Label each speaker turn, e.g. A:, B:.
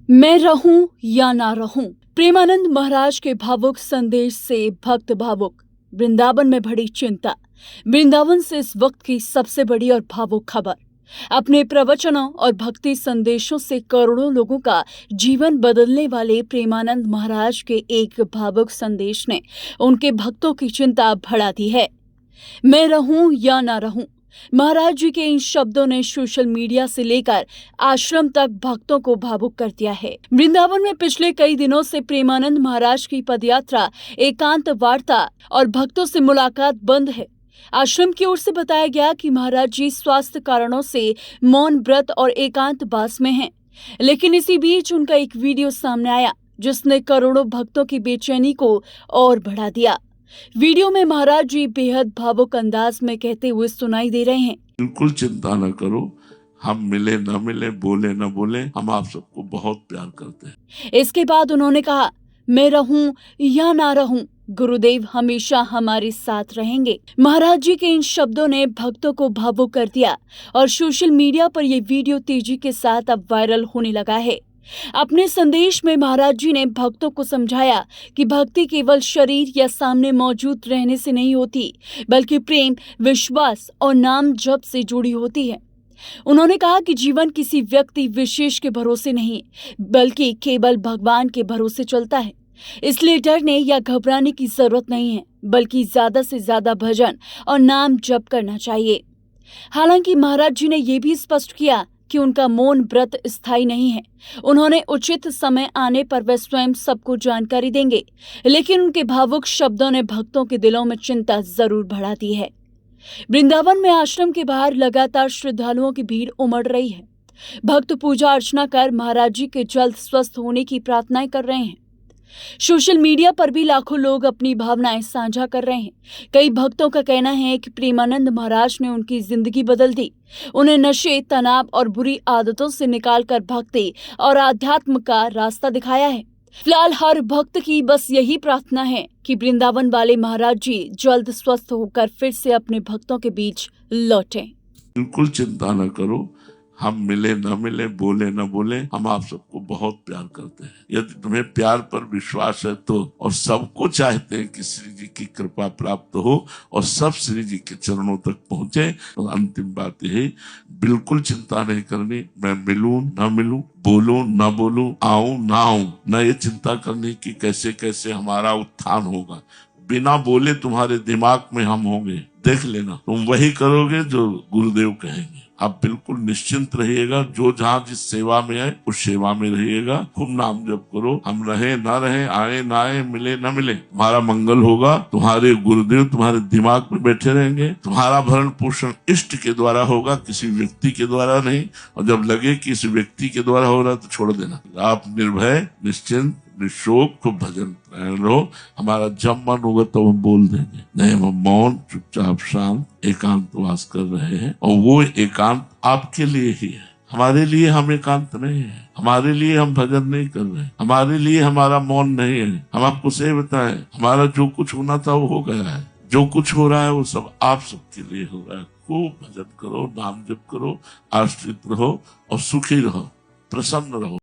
A: मैं रहूं या ना रहूं, प्रेमानंद महाराज के भावुक संदेश से भक्त भावुक। वृंदावन में बड़ी चिंता। वृंदावन से इस वक्त की सबसे बड़ी और भावुक खबर। अपने प्रवचनों और भक्ति संदेशों से करोड़ों लोगों का जीवन बदलने वाले प्रेमानंद महाराज के एक भावुक संदेश ने उनके भक्तों की चिंता बढ़ा दी है। मैं रहूं या ना रहूं, महाराज जी के इन शब्दों ने सोशल मीडिया से लेकर आश्रम तक भक्तों को भावुक कर दिया है। वृंदावन में पिछले कई दिनों से प्रेमानंद महाराज की पदयात्रा, एकांत वार्ता और भक्तों से मुलाकात बंद है। आश्रम की ओर से बताया गया कि महाराज जी स्वास्थ्य कारणों से मौन व्रत और एकांत वास में हैं। लेकिन इसी बीच उनका एक वीडियो सामने आया जिसने करोड़ों भक्तों की बेचैनी को और बढ़ा दिया। वीडियो में महाराज जी बेहद भावुक अंदाज में कहते हुए सुनाई दे रहे हैं,
B: बिल्कुल चिंता न करो, हम मिले न मिले, बोले न बोले, हम आप सबको बहुत प्यार करते हैं।
A: इसके बाद उन्होंने कहा, मैं रहूं या ना रहूं, गुरुदेव हमेशा हमारे साथ रहेंगे। महाराज जी के इन शब्दों ने भक्तों को भावुक कर दिया और सोशल मीडिया पर यह वीडियो तेजी के साथ अब वायरल होने लगा है। अपने संदेश में महाराज जी ने भक्तों को समझाया कि भक्ति केवल शरीर या सामने मौजूद रहने से नहीं होती, बल्कि प्रेम, विश्वास और नाम जप से जुड़ी होती है। उन्होंने कहा कि जीवन किसी व्यक्ति विशेष के भरोसे नहीं, बल्कि केवल भगवान के भरोसे चलता है। इसलिए डरने या घबराने की जरूरत नहीं है, बल्कि ज्यादा से ज्यादा भजन और नाम जप करना चाहिए। हालांकि महाराज जी ने यह भी स्पष्ट किया कि उनका मौन व्रत स्थायी नहीं है। उन्होंने उचित समय आने पर वे स्वयं सबको जानकारी देंगे, लेकिन उनके भावुक शब्दों ने भक्तों के दिलों में चिंता जरूर बढ़ा दी है। वृंदावन में आश्रम के बाहर लगातार श्रद्धालुओं की भीड़ उमड़ रही है। भक्त पूजा अर्चना कर महाराज जी के जल्द स्वस्थ होने की प्रार्थनाएं कर रहे हैं। सोशल मीडिया पर भी लाखों लोग अपनी भावनाएं साझा कर रहे हैं। कई भक्तों का कहना है कि प्रेमानंद महाराज ने उनकी जिंदगी बदल दी। उन्हें नशे, तनाव और बुरी आदतों से निकालकर भक्ति और आध्यात्म का रास्ता दिखाया है। फिलहाल हर भक्त की बस यही प्रार्थना है कि वृंदावन वाले महाराज जी जल्द स्वस्थ होकर फिर से अपने भक्तों के बीच लौटें।
B: बिल्कुल चिंता न करो, हम मिले न मिले, बोले न बोले, हम आप सबको बहुत प्यार करते हैं। यदि तुम्हें प्यार पर विश्वास है तो, और सबको चाहते हैं कि श्री जी की कृपा प्राप्त हो और सब श्री जी के चरणों तक पहुंचे, तो अंतिम बात यही, बिल्कुल चिंता नहीं करनी। मैं मिलूं न मिलूं, बोलूं न बोलूं, आऊं ना आऊं, न ये चिंता करनी कि कैसे कैसे हमारा उत्थान होगा। बिना बोले तुम्हारे दिमाग में हम होंगे, देख लेना, तुम वही करोगे जो गुरुदेव कहेंगे। आप बिल्कुल निश्चिंत रहिएगा, जो जहाँ जिस सेवा में है उस सेवा में रहिएगा। खूब नाम जप करो, हम रहे ना रहे, आए ना आए, मिले ना मिले, तुम्हारा मंगल होगा। तुम्हारे गुरुदेव तुम्हारे दिमाग में बैठे रहेंगे। तुम्हारा भरण पोषण इष्ट के द्वारा होगा, किसी व्यक्ति के द्वारा नहीं। और जब लगे कि इस व्यक्ति के द्वारा हो रहा है तो छोड़ देना। आप निर्भय, निश्चिंत, निशोक, खूब भजन रहो। हमारा जब मन होगा तो हम बोल देंगे, नहीं हम मौन, चुपचाप, शांत, एकांत वास कर रहे हैं। और वो एकांत आपके लिए ही है, हमारे लिए हम एकांत नहीं है। हमारे लिए हम भजन नहीं कर रहे, हमारे लिए हमारा मौन नहीं है। हम आपको सही बताएं, हमारा जो कुछ होना था वो हो गया है। जो कुछ हो रहा है वो सब आप सबके लिए हो रहा है। खूब भजन करो, नाम जप करो, आश्रित रहो और सुखी रहो, प्रसन्न रहो।